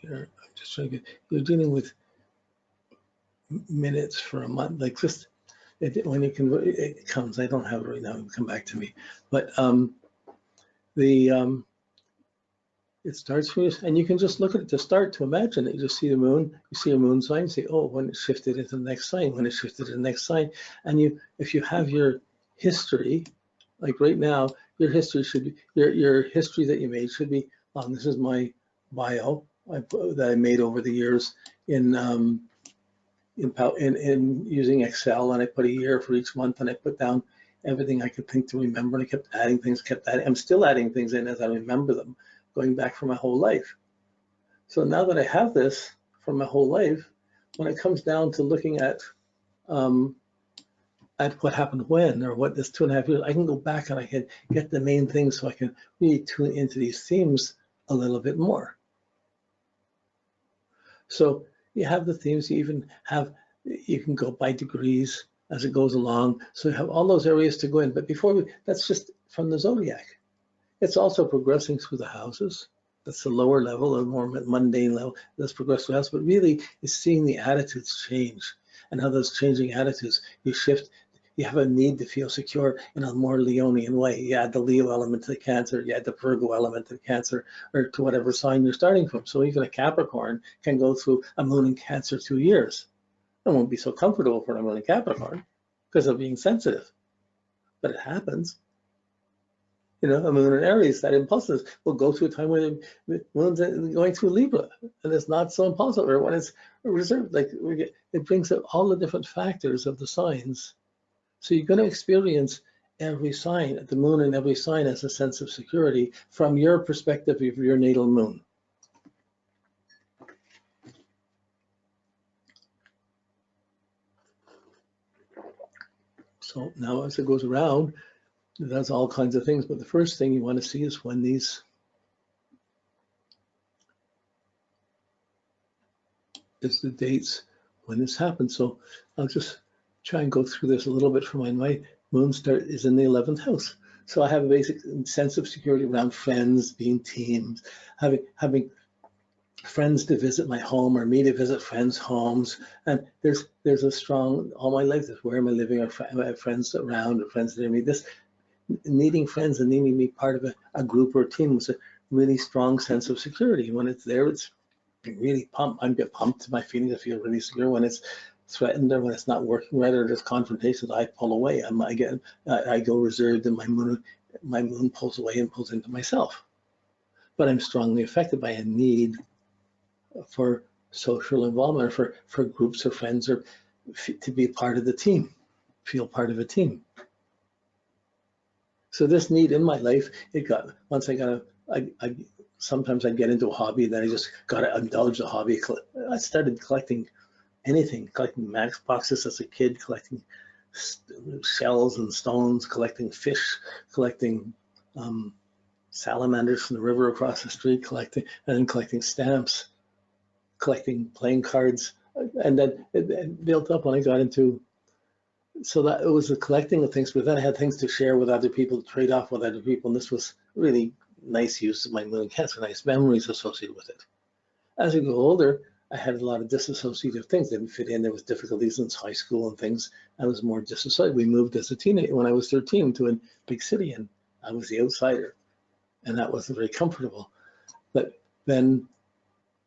here. I'm just trying to get, you're dealing with minutes for a month, like just when you can, it comes. I don't have it right now. It'll come back to me. But it starts for you, and you can just look at it to start to imagine it. You just see the moon, you see a moon sign, you say, oh, when it shifted into the next sign, when it shifted to the next sign. And you, if you have your history, like right now, your history should be, your history that you made should be, this is my bio that I made over the years in using Excel, and I put a year for each month, and I put down everything I could think to remember, and I kept adding things, I'm still adding things in as I remember them, going back for my whole life. So now that I have this for my whole life, when it comes down to looking at what happened when, or what this 2.5 years, I can go back and I can get the main things so I can really tune into these themes a little bit more. So you have the themes, you even have, you can go by degrees as it goes along. So you have all those areas to go in. But before that's just from the zodiac. It's also progressing through the houses. That's the lower level, a more mundane level. That's progress through the house, but really it's seeing the attitudes change, and how those changing attitudes, you shift. You have a need to feel secure in a more Leonian way. You add the Leo element to the Cancer, you add the Virgo element to the Cancer, or to whatever sign you're starting from. So even a Capricorn can go through a moon in Cancer 2 years. It won't be so comfortable for a moon in Capricorn because of being sensitive, but it happens. You know, a moon in Aries, that impulsive will go through a time where the moon's going through Libra, and it's not so impulsive, or when it's reserved. Like it brings up all the different factors of the signs. So you're going to experience every sign, the moon in every sign as a sense of security from your perspective of your natal moon. So now as it goes around, it does all kinds of things, but the first thing you want to see is when these is the dates when this happens. So I'll just try and go through this a little bit for my moon start is in the 11th house. So I have a basic sense of security around friends, being teams, having friends to visit my home, or me to visit friends' homes. And there's a strong, all my life, is where am I living, or I have friends around, or friends near me. This needing friends and needing to be part of a group or a team was a really strong sense of security. When it's there, it's really pumped. I get pumped to my feelings. I feel really secure. When it's threatened, or when it's not working right, or there's confrontations, I pull away. I go reserved, and my moon pulls away and pulls into myself. But I'm strongly affected by a need for social involvement, or for groups or friends, or to be part of the team, feel part of a team. So this need in my life, sometimes I get into a hobby, then I just got to indulge the hobby. I started collecting anything, collecting matchboxes as a kid, collecting shells and stones, collecting fish, collecting salamanders from the river across the street, collecting stamps, collecting playing cards. And then it built up when I got into, so that it was the collecting of things, but then I had things to share with other people, to trade off with other people, and this was really nice use of my moon in Cancer, nice memories associated with it. As I grew older, I had a lot of disassociative things that didn't fit in. There was difficulties in high school and things. I was more disassociated. We moved as a teenager when I was 13 to a big city, and I was the outsider, and that wasn't very comfortable. But then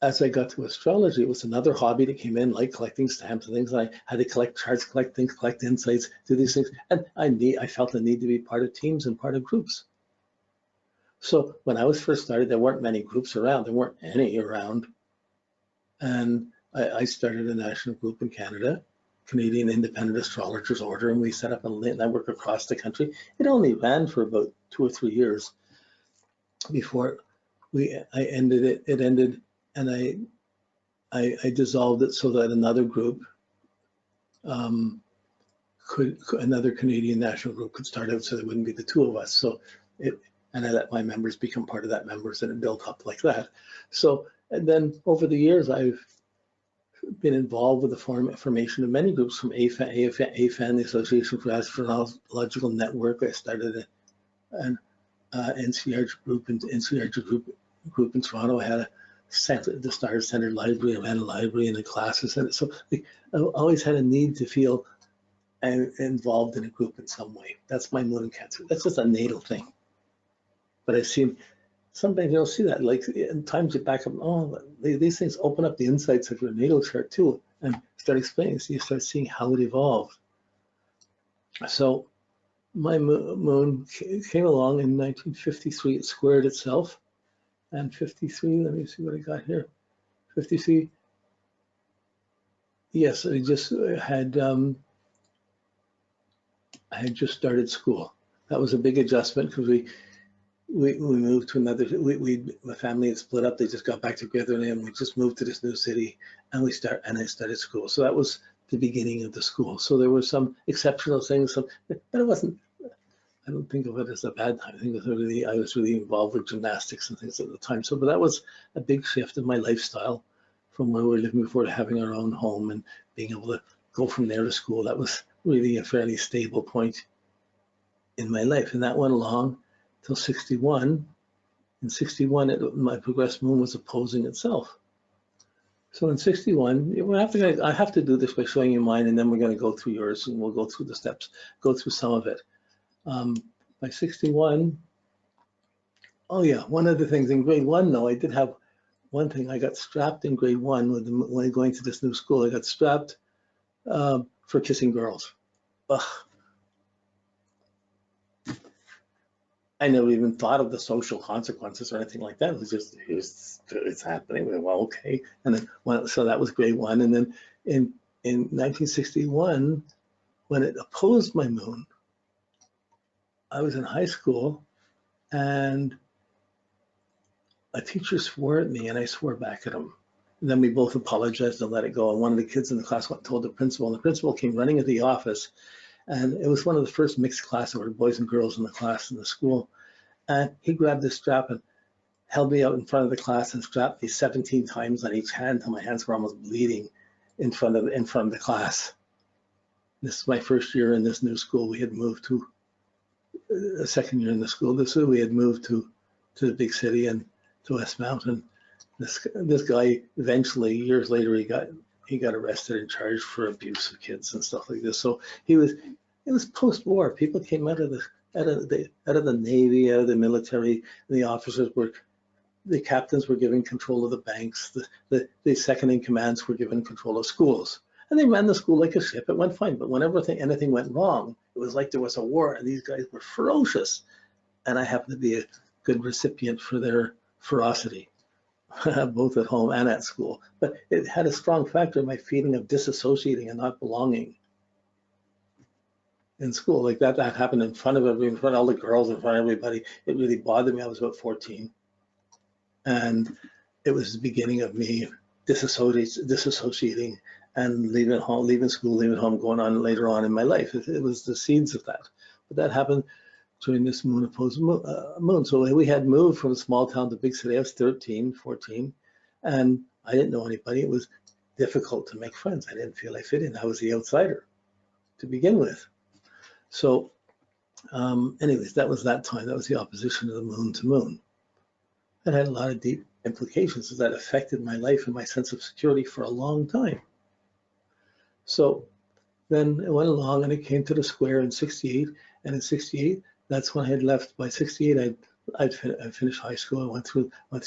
as I got to astrology, it was another hobby that came in, like collecting stamps and things. I had to collect charts, collect things, collect insights, do these things. And I felt the need to be part of teams and part of groups. So when I was first started, there weren't many groups around. There weren't any around. And I started a national group in Canada, Canadian Independent Astrologers Order, and we set up a network across the country. It only ran for about 2 or 3 years before I ended it. It ended, and I dissolved it so that another group another Canadian national group could start out, so there wouldn't be the two of us. So and I let my members become part of that members, and it built up like that. So, and then over the years, I've been involved with the formation of many groups, from AFAN, the Association for Astrological Network. I started an NCRG group in Toronto. I had the Star Center Library. I ran a library and the classes, and so like, I always had a need to feel involved in a group in some way. That's my moon in Cancer. That's just a natal thing. But I've seen sometimes you'll see that, like in times you back up, oh, these things open up the insights of your natal chart too, and start explaining. So you start seeing how it evolved. So my moon came along in 1953. It squared itself, and 53. Let me see what I got here. 53. Yes, I had just started school. That was a big adjustment because we moved to another. My family had split up. They just got back together, and we just moved to this new city, and I started school. So that was the beginning of the school. So there were some exceptional things, but it wasn't. I don't think of it as a bad time. I think I was really involved with gymnastics and things at the time. So, but that was a big shift in my lifestyle from where we were living before to having our own home and being able to go from there to school. That was really a fairly stable point in my life, and that went along till 61. In 61, my progressed moon was opposing itself. So in 61, I have to do this by showing you mine, and then we're going to go through yours, and we'll go through the steps, go through some of it. By 61, oh yeah, one of the things in grade 1, though, I did have one thing. I got strapped in grade 1 when going to this new school. I got strapped for kissing girls. Ugh. I never even thought of the social consequences or anything like that. It was just, it's happening. Well, okay. And then, so that was grade 1. And then in 1961, when it opposed my moon, I was in high school, and a teacher swore at me, and I swore back at him. And then we both apologized and let it go. And one of the kids in the class went and told the principal, and the principal came running into the office. And it was one of the first mixed classes where boys and girls in the class in the school. And he grabbed this strap and held me out in front of the class and strapped me 17 times on each hand until my hands were almost bleeding in front of the class. This is my first year in this new school. We had moved to a second year in the school. We had moved to the big city and to West Mountain. This guy eventually, years later, he got arrested and charged for abuse of kids and stuff like this. So it was post-war. People came out of the Navy, out of the military. And the captains were given control of the banks. The second in commands were given control of schools, and they ran the school like a ship. It went fine, but whenever anything went wrong, it was like there was a war, and these guys were ferocious. And I happened to be a good recipient for their ferocity. Both at home and at school. But it had a strong factor in my feeling of disassociating and not belonging in school. Like that happened in front of everybody, in front of all the girls, in front of everybody. It really bothered me. I was about 14. And it was the beginning of me disassociating and leaving school, leaving home, going on later on in my life. It was the seeds of that. But that happened during this moon opposed moon. So we had moved from a small town to big city. I was 13, 14, and I didn't know anybody. It was difficult to make friends. I didn't feel I fit in. I was the outsider to begin with. So anyways, that was that time. That was the opposition of the moon to moon. That had a lot of deep implications that affected my life and my sense of security for a long time. So then it went along, and it came to the square in 68, and in 68, that's when I had left. By 68, I finished high school. I went to a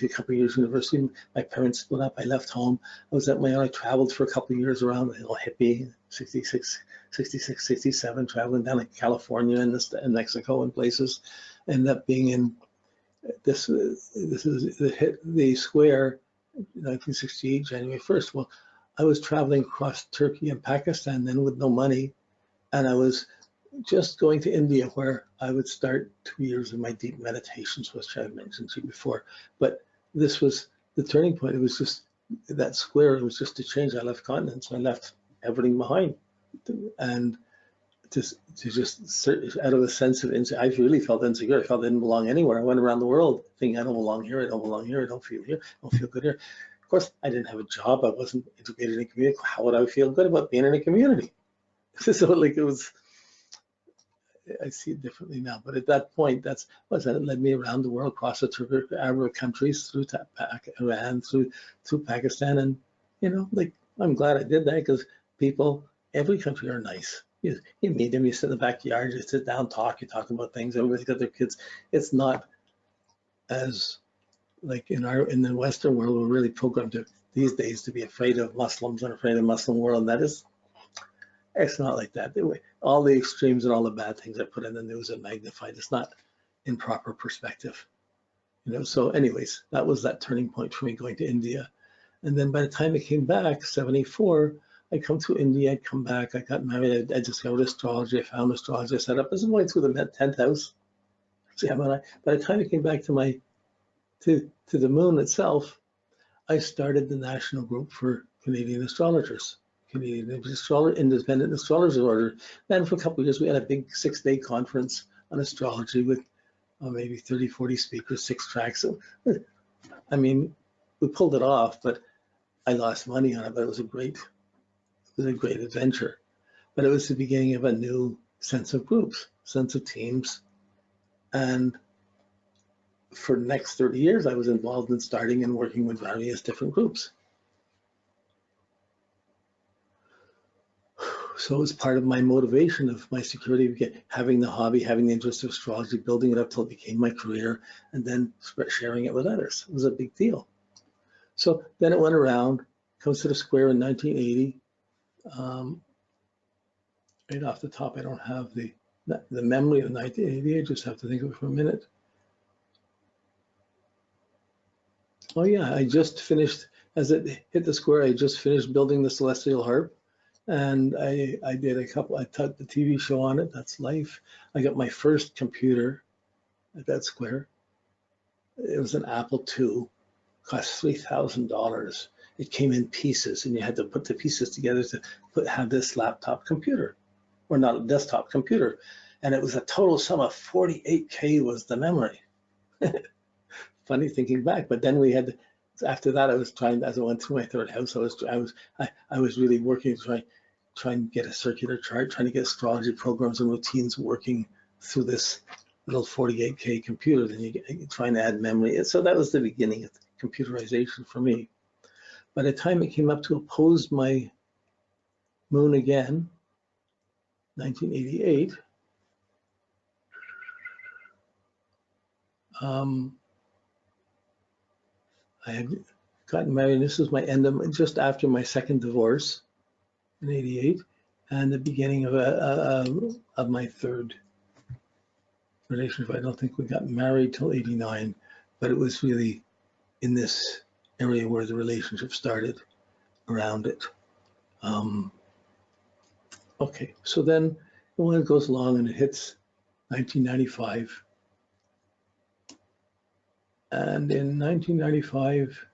couple of years of university. My parents split up. I left home. I was at my own. I traveled for a couple of years around, a little hippie, 66, 67, traveling down to California and Mexico and places. Ended up being in this is the square, 1968, January 1st. Well, I was traveling across Turkey and Pakistan then with no money, and I was just going to India, where I would start 2 years of my deep meditations, which I've mentioned to you before. But this was the turning point. It was just that square. It was just a change. I left continents. I left everything behind, and just out of a sense of I really felt insecure. I felt I didn't belong anywhere. I went around the world thinking I don't belong here. I don't belong here. I don't feel here. I don't feel good here. Of course, I didn't have a job. I wasn't integrated in a community. How would I feel good about being in a community? So like it was I see it differently now. But at that point, it led me around the world, across the Arab countries, through Iran, through Pakistan, and like, I'm glad I did that, because people, every country are nice. You meet them, you sit in the backyard, you sit down, you talk about things. Everybody's got their kids. It's not as like in the Western world, we're really programmed these days to be afraid of Muslims and afraid of the Muslim world. And it's not like that. All the extremes and all the bad things I put in the news are magnified. It's not in proper perspective, So anyways, that was that turning point for me, going to India. And then by the time I came back, 74, I come to India, I'd come back, I got married, I discovered astrology, I found astrology, I set up. I was going through the 10th house. By the time I came back to the moon itself, I started the National Group for Canadian Astrologers, Canadian Independent Astrologers Order. Then for a couple of years, we had a big 6-day conference on astrology with maybe 30, 40 speakers, 6 tracks. So, I mean, we pulled it off, but I lost money on it, but it was a great adventure. But it was the beginning of a new sense of groups, sense of teams. And for the next 30 years, I was involved in starting and working with various different groups. So it was part of my motivation of my security, having the hobby, having the interest of astrology, building it up till it became my career, and then sharing it with others. It was a big deal. So then it went around, comes to the square in 1980. Right off the top, I don't have the memory of 1980. I just have to think of it for a minute. Oh yeah, I just finished, as it hit the square, I just finished building the Celestial Harp. And I did I taught the TV show on it, That's Life. I got my first computer at that square. It was an Apple II, cost $3,000. It came in pieces, and you had to put the pieces together to have this laptop computer, or not a desktop computer. And it was a total sum of 48K was the memory. Funny thinking back, but then after that, I was trying, as I went through my third house, I was really working to try and get a circular chart, trying to get astrology programs and routines working through this little 48K computer. Then you try and add memory. And so that was the beginning of computerization for me. By the time it came up to oppose my moon again, 1988, I had gotten married. This was my end of, just after my second divorce in 88, and the beginning of my third relationship. I don't think we got married till 89, but it was really in this area where the relationship started, around it. Okay, so then when it goes along and it hits 1995, and in 1995,